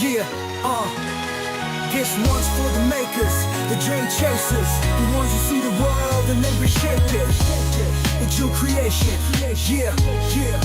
Yeah, this one's for the makers, the dream chasers, the ones who see the world and they reshape it. It's your creation. Yeah, yeah, yeah,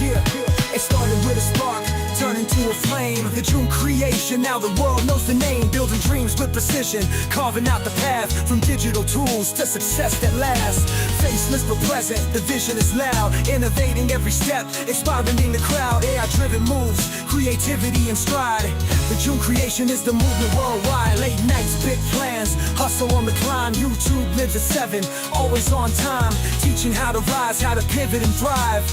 yeah. It started with a spark, turned into a flame. The Jeune creation, now the world knows the name. Building dreams with precision, carving out the path from digital tools to success that lasts. Faceless but present, the vision is loud, innovating every step, inspiring the crowd. AI-driven moves, creativity and stride. The Jeune creation is the movement worldwide. Late nights, big plans, hustle on the climb. YouTube lives at 7, always on time, teaching how to rise, how to pivot and thrive.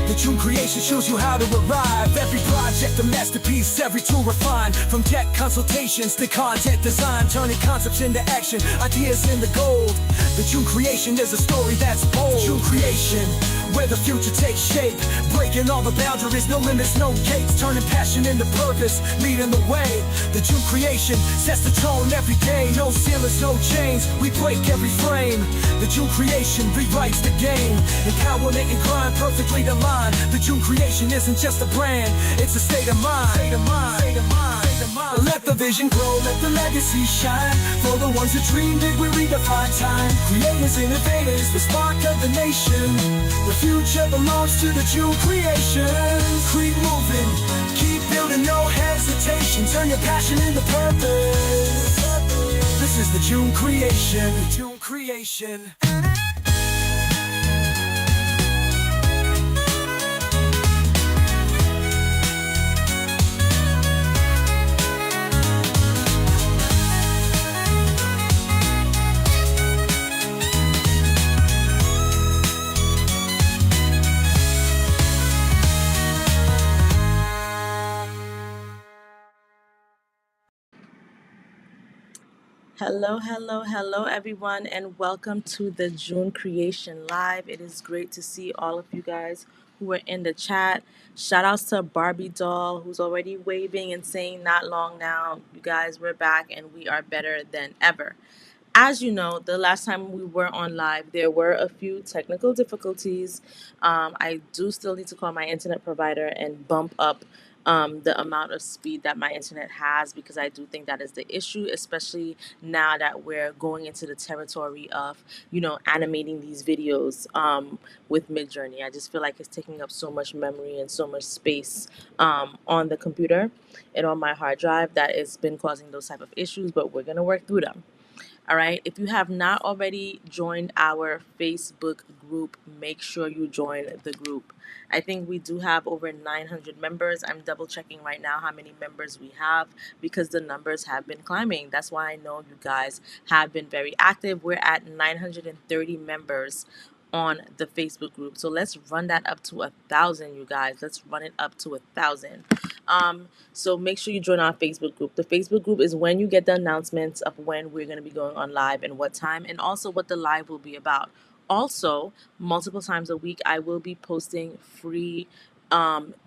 The Jeune creation shows you how to arrive. Every project a masterpiece, every tool refined. From tech consultations to content design, turning concepts into action, ideas into gold. The Jeune creation is a story that's bold. Jeune creation, where the future takes shape, breaking all the boundaries, no limits, no gates, turning passion into purpose, leading the way. The Jeune creation sets the tone every day. No ceilings, no chains, we break every frame. The Jeune creation rewrites the game, empowerment and grind perfectly aligned. The Jeune creation isn't just a brand, it's a state of mind. Let the vision grow, let the legacy shine. For the ones who dream big, we redefine time. Creators, innovators, the spark of the nation. The future belongs to the Jeune creation. Keep moving, keep building, no hesitation. Turn your passion into purpose. This is the Jeune creation. The Jeune creation. Hello, everyone, and welcome to the Jeune Creation Live. It is great to see all of you guys who are in the chat. Shout outs to Barbie Doll, who's already waving and saying, "Not long now." You guys, we're back and we are better than ever. As you know, the last time we were on live, there were a few technical difficulties. I do still need to call my internet provider and bump up the amount of speed that my internet has, because I do think that is the issue, especially now that we're going into the territory of, animating these videos with MidJourney. I just feel like it's taking up so much memory and so much space on the computer and on my hard drive that it's been causing those type of issues, but we're going to work through them. All right. If you have not already joined our Facebook group, make sure you join the group. I think we do have over 900 members. I'm double checking right now how many members we have, because the numbers have been climbing. That's why I know you guys have been very active. We're at 930 members on the Facebook group. So let's run that up to 1,000, you guys. Let's run it up to 1,000. So make sure you join our Facebook group. The Facebook group is when you get the announcements of when we're going to be going on live and what time, and also what the live will be about. Also, multiple times a week, I will be posting free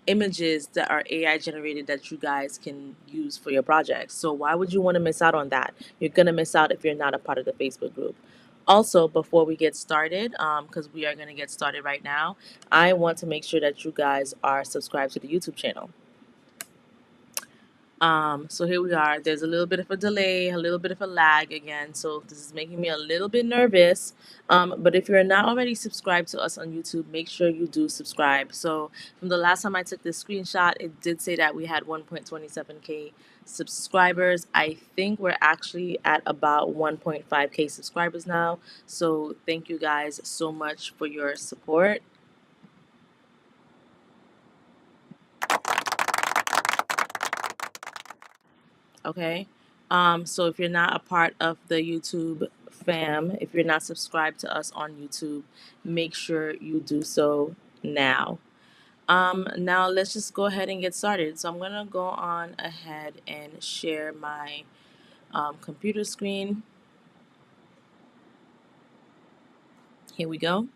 images that are AI generated that you guys can use for your projects. So why would you want to miss out on that? You're going to miss out if you're not a part of the Facebook group. Also, before we get started, because we are going to get started right now, I want to make sure that you guys are subscribed to the YouTube channel. So here we are. There's a little bit of a delay, a little bit of a lag again. So this is making me a little bit nervous. But if you're not already subscribed to us on YouTube, make sure you do subscribe. So from the last time I took this screenshot, it did say that we had 1.27K subscribers. I think we're actually at about 1.5K subscribers now. So thank you guys so much for your support. Okay. So if you're not a part of the YouTube fam, if you're not subscribed to us on YouTube, make sure you do so now. Now let's just go ahead and get started. So I'm gonna go on ahead and share my computer screen. Here we go.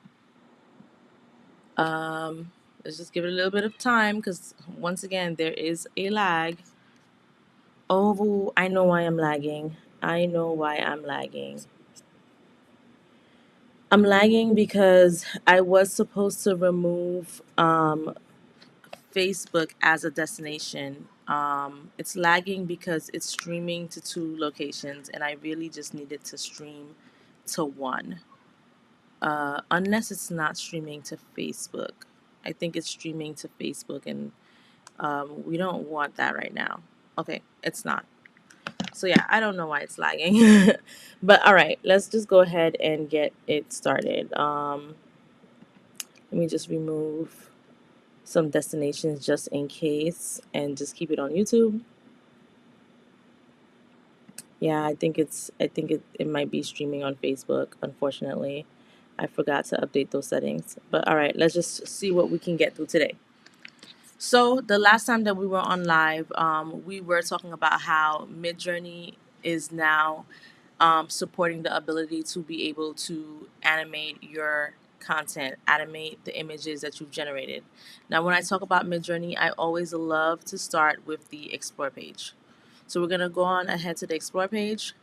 Let's just give it a little bit of time, because once again, there is a lag. Oh, I know why I'm lagging. I know why I'm lagging. I'm lagging because I was supposed to remove Facebook as a destination It's lagging because it's streaming to two locations, and I really just needed to stream to one. Unless it's not streaming to Facebook. I think it's streaming to Facebook, and we don't want that right now. Okay, it's not. So yeah, I don't know why it's lagging. But all right, let's just go ahead and get it started. Let me just remove some destinations just in case and just keep it on YouTube. Yeah, I think it might be streaming on Facebook, unfortunately. I forgot to update those settings. But all right, let's just see what we can get through today. So the last time that we were on live, we were talking about how MidJourney is now supporting the ability to be able to animate your content, animate the images that you've generated. Now, when I talk about MidJourney, I always love to start with the Explore page. So we're gonna go on ahead to the Explore page.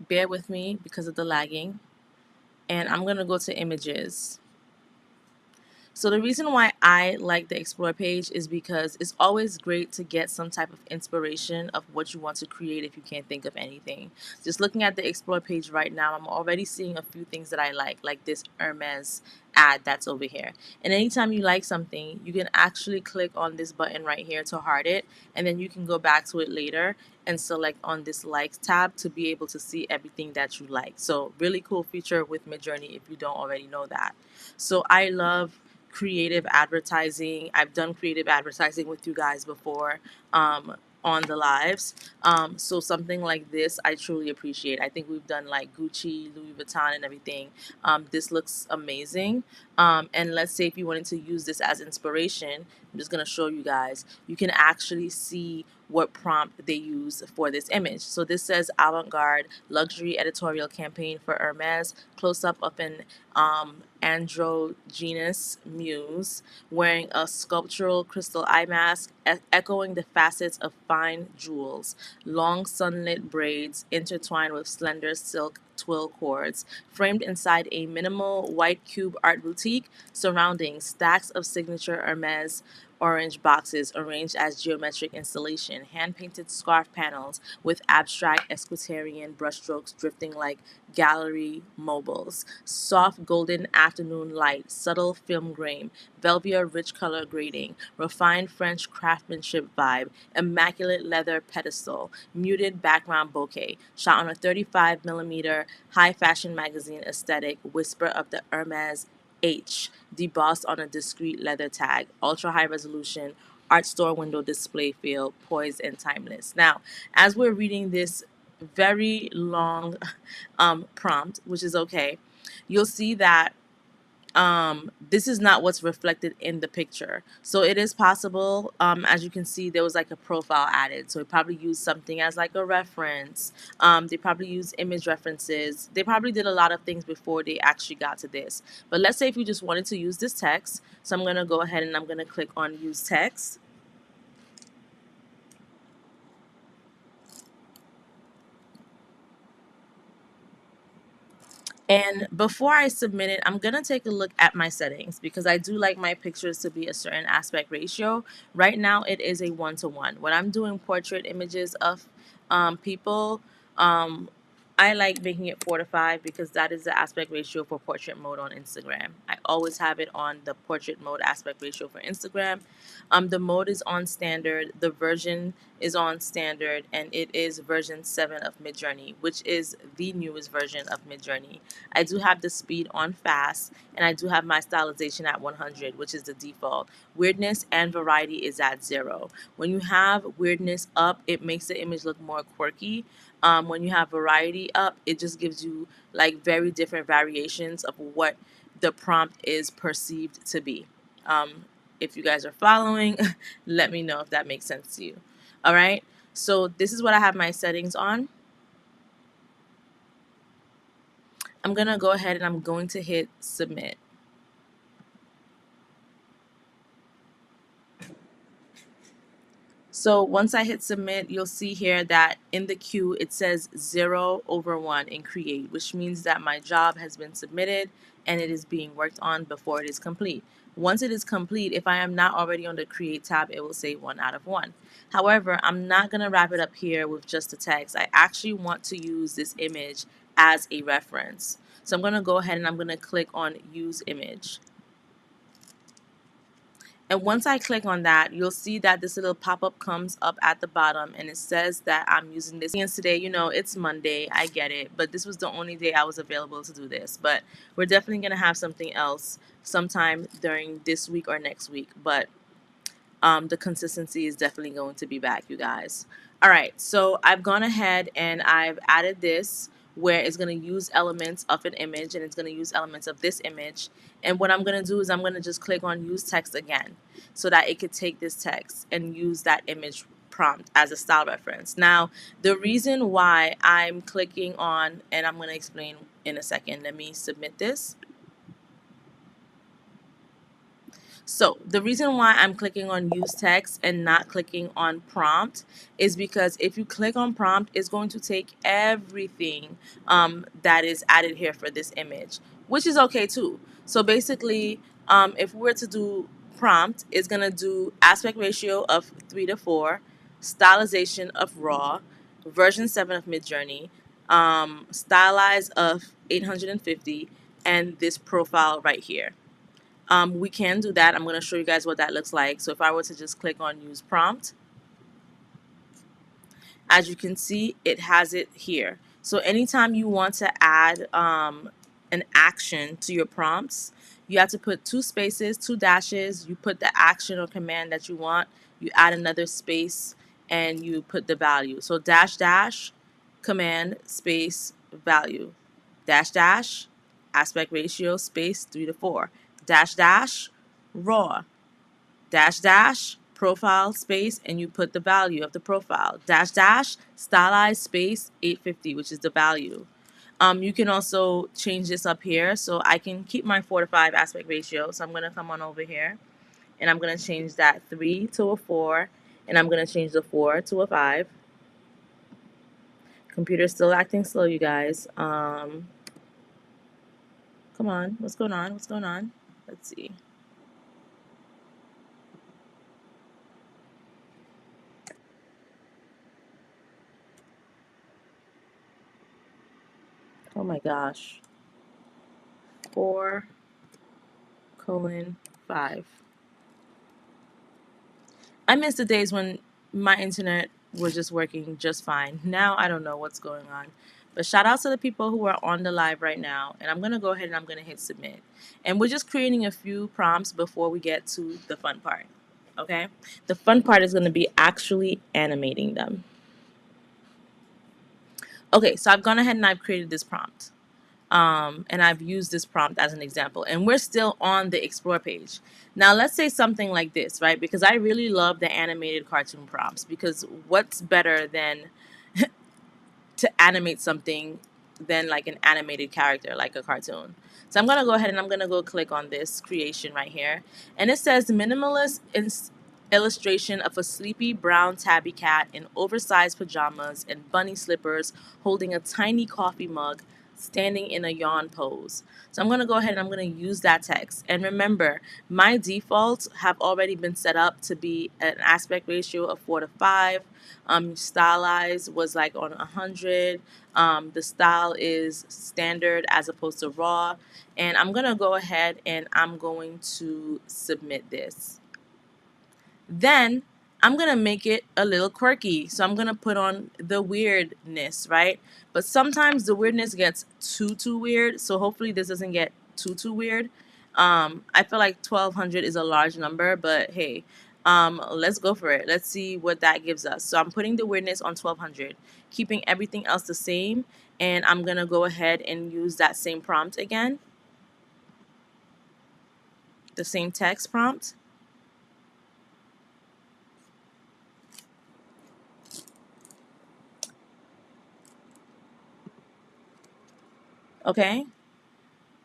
Bear with me because of the lagging, and I'm gonna go to Images. So the reason why I like the Explore page is because it's always great to get some type of inspiration of what you want to create if you can't think of anything. Just looking at the Explore page right now, I'm already seeing a few things that I like this Hermes ad that's over here. And anytime you like something, you can actually click on this button right here to heart it, and then you can go back to it later and select on this likes tab to be able to see everything that you like. So really cool feature with MidJourney if you don't already know that. So I love creative advertising. I've done creative advertising with you guys before on the lives. So something like this, I truly appreciate. I think we've done like Gucci, Louis Vuitton, and everything. This looks amazing. And let's say if you wanted to use this as inspiration, I'm just going to show you guys. You can actually see what prompt they use for this image. So this says avant-garde luxury editorial campaign for Hermes, close up of an androgynous muse wearing a sculptural crystal eye mask, echoing the facets of fine jewels, long sunlit braids intertwined with slender silk twill cords, framed inside a minimal white cube art boutique surrounding stacks of signature Hermes orange boxes arranged as geometric installation, hand-painted scarf panels with abstract equestrian brushstrokes drifting like gallery mobiles, soft golden afternoon light, subtle film grain, velvia rich color grading, refined French craftsmanship vibe, immaculate leather pedestal, muted background bokeh, shot on a 35 millimeter high fashion magazine aesthetic, whisper of the Hermes H, debossed on a discreet leather tag, ultra high resolution, art store window display feel, poised and timeless. Now, as we're reading this very long prompt, which is okay, you'll see that this is not what's reflected in the picture. So it is possible, as you can see, there was like a profile added. So it probably used something as like a reference. They probably used image references. They probably did a lot of things before they actually got to this. But let's say if you just wanted to use this text. So I'm going to go ahead and I'm going to click on use text. And before I submit it, I'm going to take a look at my settings because I do like my pictures to be a certain aspect ratio. Right now, it is a 1-to-1. When I'm doing portrait images of people, um, I like making it 4-to-5 because that is the aspect ratio for portrait mode on Instagram. I always have it on the portrait mode aspect ratio for Instagram. The mode is on standard, the version is on standard, and it is version 7 of MidJourney, which is the newest version of MidJourney. I do have the speed on fast, and I do have my stylization at 100, which is the default. Weirdness and variety is at 0. When you have weirdness up, it makes the image look more quirky. When you have variety up, it just gives you like very different variations of what the prompt is perceived to be. If you guys are following, let me know if that makes sense to you. All right. So this is what I have my settings on. I'm going to go ahead and I'm going to hit submit. So once I hit submit, you'll see here that in the queue it says 0/1 in create, which means that my job has been submitted and it is being worked on before it is complete. Once it is complete, if I am not already on the create tab, it will say 1/1. However, I'm not going to wrap it up here with just the text. I actually want to use this image as a reference. So I'm going to go ahead and I'm going to click on use image. And once I click on that, you'll see that this little pop-up comes up at the bottom and it says that I'm using this. And today, you know, it's Monday, I get it, but this was the only day I was available to do this. But we're definitely going to have something else sometime during this week or next week. But the consistency is definitely going to be back, you guys. All right, so I've gone ahead and I've added this where it's going to use elements of an image and it's going to use elements of this image. And what I'm going to do is I'm going to just click on use text again so that it could take this text and use that image prompt as a style reference. Now, the reason why I'm clicking on, and I'm going to explain in a second, let me submit this. So the reason why I'm clicking on use text and not clicking on prompt is because if you click on prompt, it's going to take everything that is added here for this image, which is okay too. So basically, if we were to do prompt, it's going to do aspect ratio of 3:4, stylization of raw, version 7 of MidJourney, stylize of 850, and this profile right here. We can do that. I'm going to show you guys what that looks like. So if I were to just click on use prompt, as you can see, it has it here. So anytime you want to add an action to your prompts, you have to put 2 spaces, 2 dashes, you put the action or command that you want, you add another space, and you put the value. So dash dash, command, space, value, dash dash, aspect ratio, space, 3:4, dash dash, raw, dash dash, profile, space, and you put the value of the profile, dash dash, stylized, space, 850, which is the value. You can also change this up here. So I can keep my 4:5 aspect ratio. So I'm going to come on over here and I'm going to change that 3 to a 4 and I'm going to change the 4 to a 5. Computer's still acting slow, you guys. Come on, what's going on? What's going on? Let's see. Oh my gosh. 4:5. I miss the days when my internet was just working just fine. Now I don't know what's going on. But shout out to the people who are on the live right now. And I'm going to go ahead and I'm going to hit submit. And we're just creating a few prompts before we get to the fun part. Okay? The fun part is going to be actually animating them. Okay, so I've gone ahead and I've created this prompt. And I've used this prompt as an example. And we're still on the explore page. Now let's say something like this, right? Because I really love the animated cartoon prompts, because what's better than to animate something than like an animated character, like a cartoon. So I'm going to go ahead and I'm going to go click on this creation right here. And it says minimalist illustration of a sleepy brown tabby cat in oversized pajamas and bunny slippers holding a tiny coffee mug standing in a yawn pose. So I'm going to go ahead and I'm going to use that text. And remember, my defaults have already been set up to be an aspect ratio of 4:5. Stylized was like on 100. The style is standard as opposed to raw. And I'm going to go ahead and I'm going to submit this. Then I'm going to make it a little quirky. So I'm going to put on the weirdness, right? But sometimes the weirdness gets too weird. So hopefully this doesn't get too weird. I feel like 1200 is a large number, but hey, let's go for it. Let's see what that gives us. So I'm putting the weirdness on 1200, keeping everything else the same. And I'm going to go ahead and use that same prompt again. The same text prompt. Okay.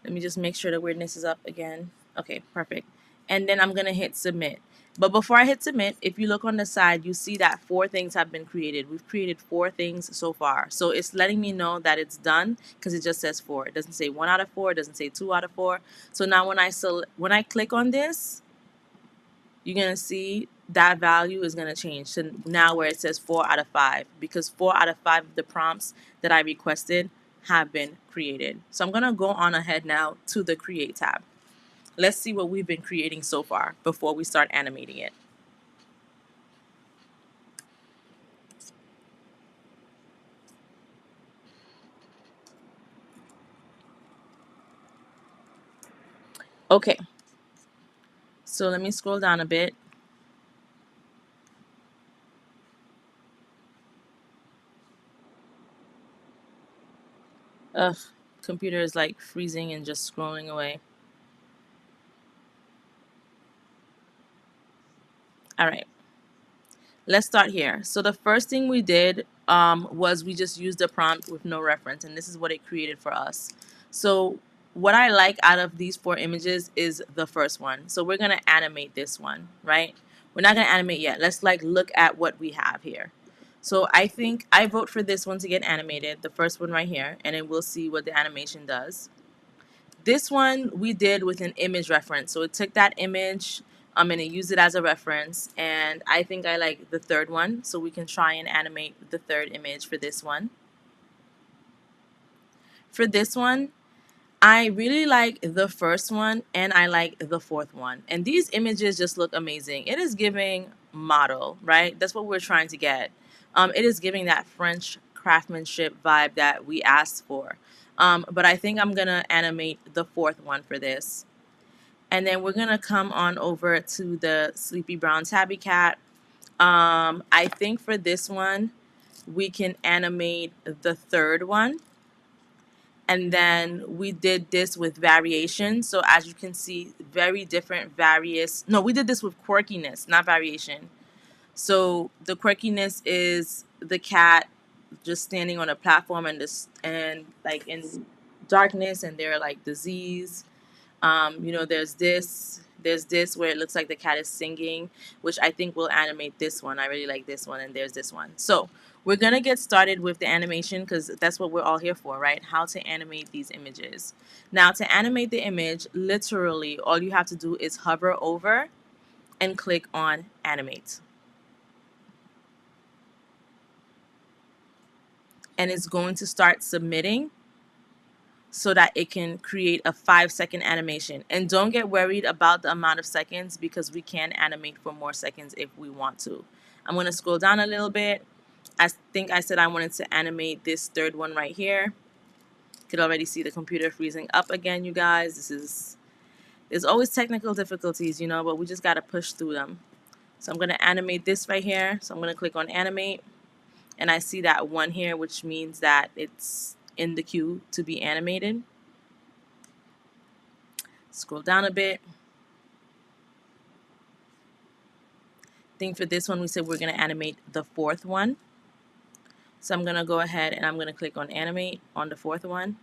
Let me just make sure the weirdness is up again. Okay, perfect. and then I'm gonna hit submit. But before I hit submit, if you look on the side, you see that 4 things have been created. We've created 4 things so far. So it's letting me know that it's done because it just says 4. It doesn't say 1 out of 4. It doesn't say 2 out of 4. So now when I click on this, you're going to see that value is going to change to now where it says 4 out of 5 because 4 out of 5 of the prompts that I requested have been created. So I'm going to go on ahead now to the create tab. Let's see what we've been creating so far before we start animating it. Okay, so let me scroll down a bit. Ugh, computer is like freezing and just scrolling away. All right, let's start here. So the first thing we did was we just used the prompt with no reference, and this is what it created for us. So what I like out of these 4 images is the first one. So we're gonna animate this one, right? We're not gonna animate yet. Let's like look at what we have here. So I think I vote for this one to get animated, the first one right here, and then we'll see what the animation does. This one we did with an image reference. So it took that image and it used it as a reference. And I think I like the third one. So we can try and animate the third image for this one. For this one, I really like the first one and I like the fourth one. And these images just look amazing. It is giving model, right? That's what we're trying to get. It is giving that French craftsmanship vibe that we asked for. But I think I'm going to animate the fourth one for this. And then we're going to come on over to the Sleepy Brown Tabby Cat. I think for this one, we can animate the third one. And then we did this with variation. So as you can see, very different various. No, we did this with quirkiness, not variation. So the quirkiness is the cat just standing on a platform and like in darkness, and there are like disease. There's this where it looks like the cat is singing, which I think will animate this one. I really like this one, and there's this one. So we're gonna get started with the animation because that's what we're all here for, right? How to animate these images. Now, to animate the image, literally all you have to do is hover over and click on animate. And it's going to start submitting so that it can create a 5-second animation. And don't get worried about the amount of seconds because we can animate for more seconds if we want to. I'm going to scroll down a little bit. I think I said I wanted to animate this third one right here. You could already see the computer freezing up again, you guys. There's always technical difficulties, but we just got to push through them. So I'm going to animate this right here. So I'm going to click on animate. And I see that one here, which means that it's in the queue to be animated. Scroll down a bit. I think for this one, we said we're going to animate the fourth one. So I'm going to go ahead and I'm going to click on animate on the fourth one.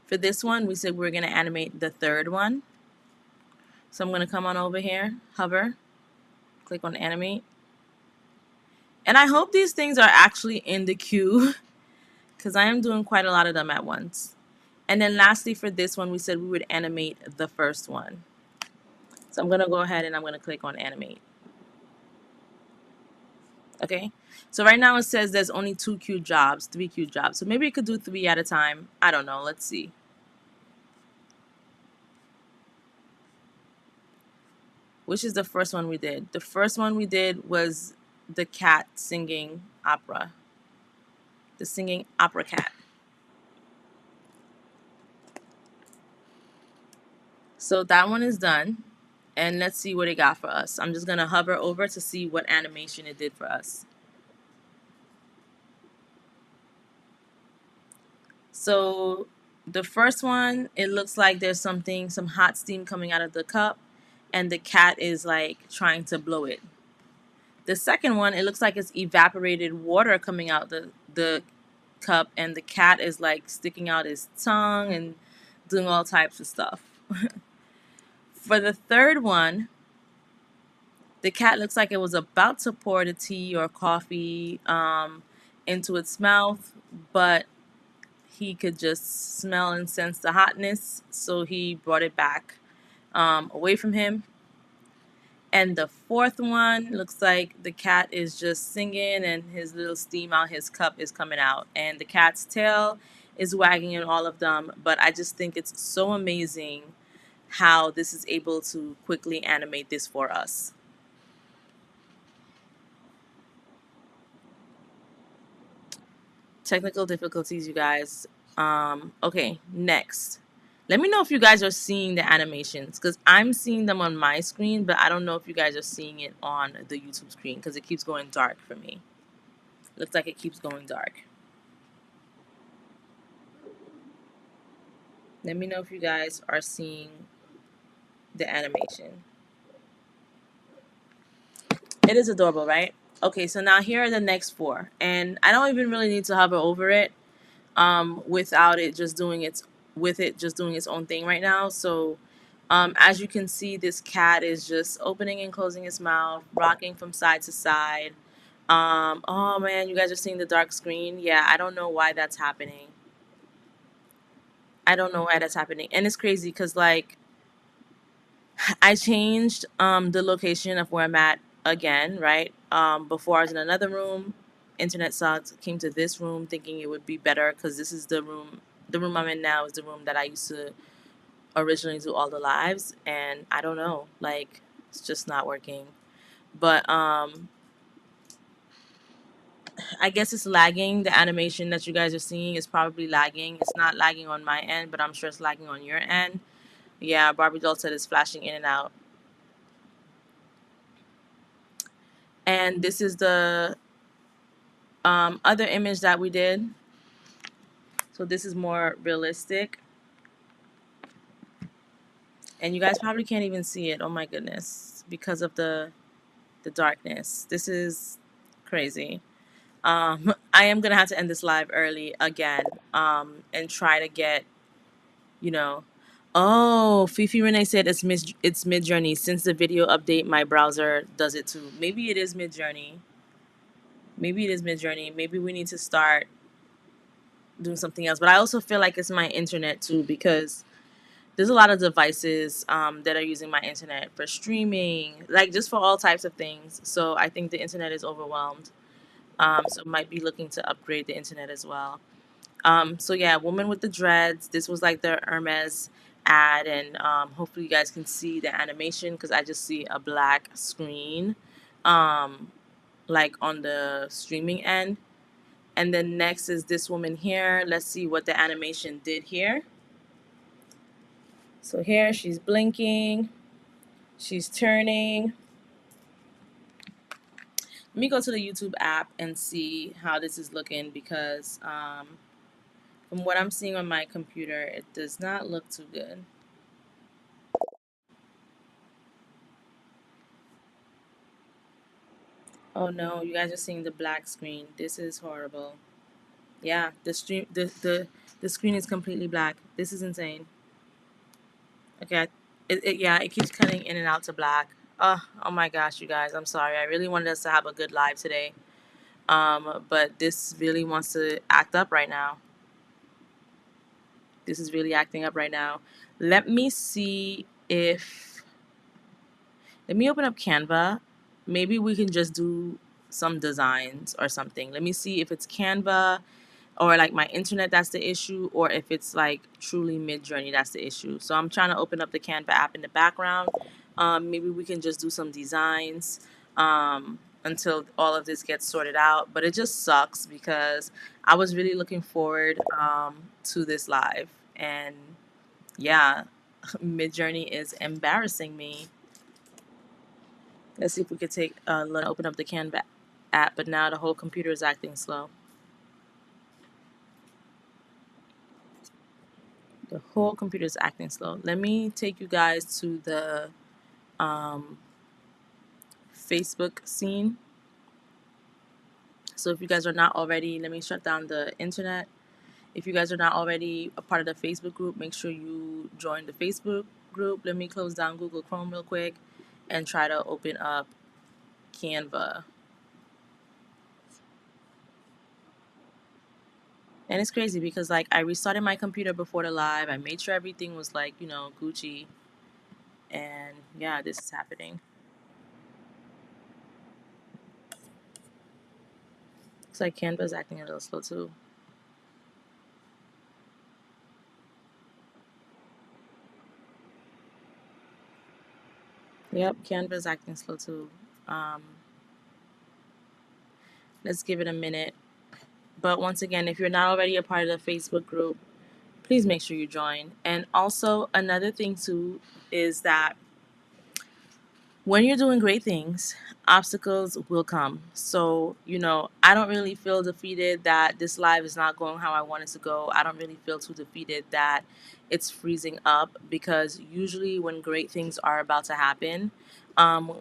For this one, we said we're going to animate the third one. So I'm going to come on over here, hover, click on animate. And I hope these things are actually in the queue because I am doing quite a lot of them at once. And then lastly, for this one, we said we would animate the first one. So I'm going to go ahead and I'm going to click on animate. Okay, so right now it says there's only 3 queue jobs. So maybe it could do 3 at a time. I don't know. Let's see. Which is the first one we did? The first one we did was the cat singing opera. The singing opera cat. So that one is done. And let's see what it got for us. I'm just going to hover over to see what animation it did for us. So the first one, it looks like there's some hot steam coming out of the cup, and the cat is like trying to blow it. The second one, it looks like it's evaporated water coming out the cup, and the cat is like sticking out his tongue and doing all types of stuff. For the third one, the cat looks like it was about to pour the tea or coffee into its mouth, but he could just smell and sense the hotness, so he brought it back away from him. And the fourth one looks like the cat is just singing and his little steam out his cup is coming out. And the cat's tail is wagging in all of them. But I just think it's so amazing how this is able to quickly animate this for us. Technical difficulties, you guys. Okay, next. Let me know if you guys are seeing the animations because I'm seeing them on my screen, but I don't know if you guys are seeing it on the YouTube screen because it keeps going dark for me. Looks like it keeps going dark. Let me know if you guys are seeing the animation. It is adorable, right? Okay, so now here are the next four. And I don't even really need to hover over it without it just doing its own thing right now. So as you can see, this cat is just opening and closing its mouth, rocking from side to side. Oh man, you guys are seeing the dark screen. Yeah, I don't know why that's happening. I don't know why that's happening. And it's crazy because like I changed the location of where I'm at again, right? Before I was in another room, internet sucked, came to this room thinking it would be better because this is the room I'm in now is the room that I used to originally do all the lives, and I don't know, like it's just not working. But I guess it's lagging. The animation that you guys are seeing is probably lagging. It's not lagging on my end, but I'm sure it's lagging on your end. Yeah, Barbie doll said it's flashing in and out. And this is the other image that we did. So this is more realistic. And you guys probably can't even see it. Oh my goodness. Because of the darkness. This is crazy. I am gonna have to end this live early again. And try to get, you know. Oh, Fifi Renee said it's MidJourney. Since the video update, my browser does it too. Maybe it is MidJourney. Maybe it is MidJourney. Maybe we need to start doing something else. But I also feel like it's my internet too because there's a lot of devices that are using my internet for streaming, like just for all types of things. So I think the internet is overwhelmed. So might be looking to upgrade the internet as well. So yeah, woman with the dreads. This was like the Hermes ad, and hopefully you guys can see the animation because I just see a black screen, um, like on the streaming end. And then next is this woman here. Let's see what the animation did here. So here she's blinking, she's turning. Let me go to the YouTube app and see how this is looking because from what I'm seeing on my computer, it does not look too good. Oh no, you guys are seeing the black screen. This is horrible. Yeah, the screen is completely black. This is insane. Okay, yeah, it keeps cutting in and out to black. Oh my gosh, you guys, I'm sorry. I really wanted us to have a good live today. But this really wants to act up right now. This is really acting up right now. Let me see if let me open up Canva. Maybe we can just do some designs or something. Let me see if it's Canva or like my internet that's the issue, or if it's like truly MidJourney that's the issue. So I'm trying to open up the Canva app in the background. Maybe we can just do some designs until all of this gets sorted out. But it just sucks because I was really looking forward to this live, and yeah, MidJourney is embarrassing me. Let's see if we could take a look, open up the Canva app, but now the whole computer is acting slow. The whole computer is acting slow. Let me take you guys to the um, Facebook scene. So if you guys are not already, let me shut down the internet. If you guys are not already a part of the Facebook group, make sure you join the Facebook group. Let me close down Google Chrome real quick and try to open up Canva. And it's crazy because like I restarted my computer before the live. I made sure everything was like, Gucci. And yeah, this is happening. Looks like Canva's acting a little slow too. Yep, Canva's acting slow too. Um, let's give it a minute. But once again, if you're not already a part of the Facebook group, please make sure you join. And also, another thing too is that when you're doing great things, obstacles will come. So, I don't really feel defeated that this live is not going how I want it to go. I don't really feel too defeated that it's freezing up because usually when great things are about to happen,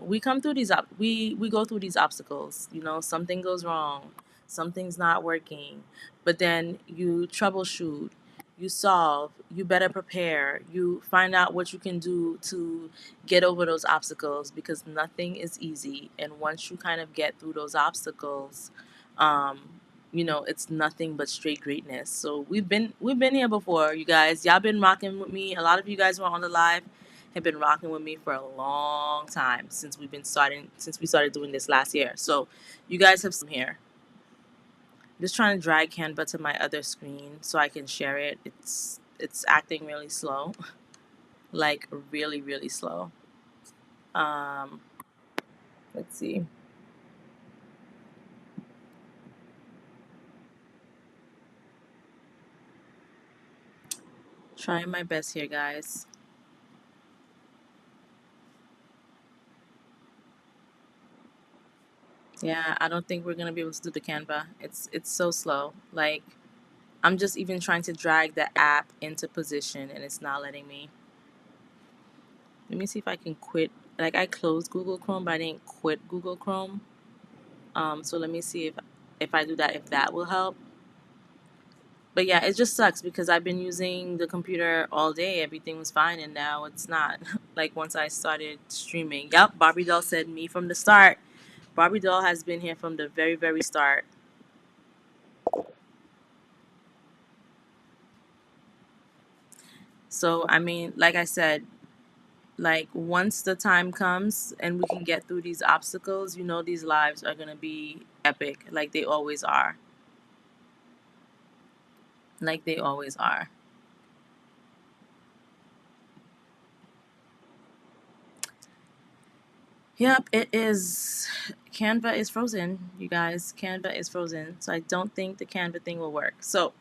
we come through we go through these obstacles. Something goes wrong, something's not working, but then you troubleshoot, you solve, you better prepare, you find out what you can do to get over those obstacles because nothing is easy. And once you kind of get through those obstacles, um, it's nothing but straight greatness. So we've been here before, you guys. Y'all been rocking with me. A lot of you guys who are on the live have been rocking with me for a long time since we started doing this last year. So you guys have some here. Just trying to drag Canva to my other screen so I can share it. It's acting really slow, like really really slow. Um, let's see. Trying my best here, guys. Yeah, I don't think we're gonna be able to do the Canva. It's so slow. Like I'm just even trying to drag the app into position and it's not letting me. Let me see if I can quit. Like I closed Google Chrome, but I didn't quit Google Chrome. So let me see if I do that, if that will help. But yeah, it just sucks because I've been using the computer all day. Everything was fine, and now it's not. Like once I started streaming. Yep, Barbie Doll said me from the start. Barbie Doll has been here from the very, very start. So, I mean, like I said, like once the time comes and we can get through these obstacles, these lives are going to be epic like they always are. Like they always are. Yep, it is. Canva is frozen, you guys. Canva is frozen. So I don't think the Canva thing will work. So,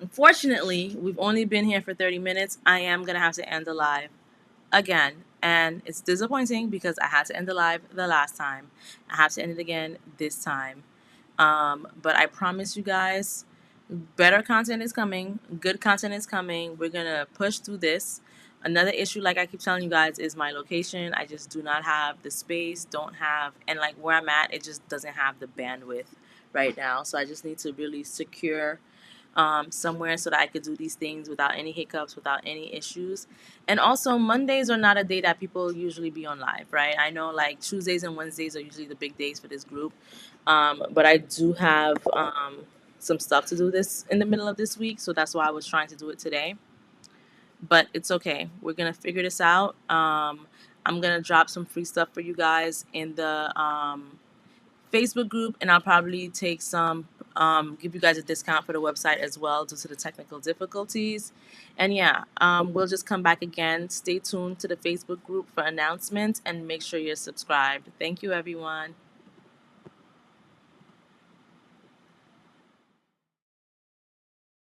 unfortunately, we've only been here for 30 minutes. I am going to have to end the live again. And it's disappointing because I had to end the live the last time. I have to end it again this time. But I promise you guys, better content is coming. Good content is coming. We're going to push through this. Another issue, like I keep telling you guys, is my location. I just do not have the space, don't have, and like where I'm at, it just doesn't have the bandwidth right now. So I just need to really secure somewhere so that I could do these things without any hiccups, without any issues. And also, Mondays are not a day that people usually be on live, right? I know like Tuesdays and Wednesdays are usually the big days for this group. But I do have some stuff to do this in the middle of this week, so that's why I was trying to do it today. But it's okay. We're gonna figure this out. I'm gonna drop some free stuff for you guys in the Facebook group, and I'll probably take give you guys a discount for the website as well due to the technical difficulties. And yeah, we'll just come back again. Stay tuned to the Facebook group for announcements and make sure you're subscribed. Thank you, everyone.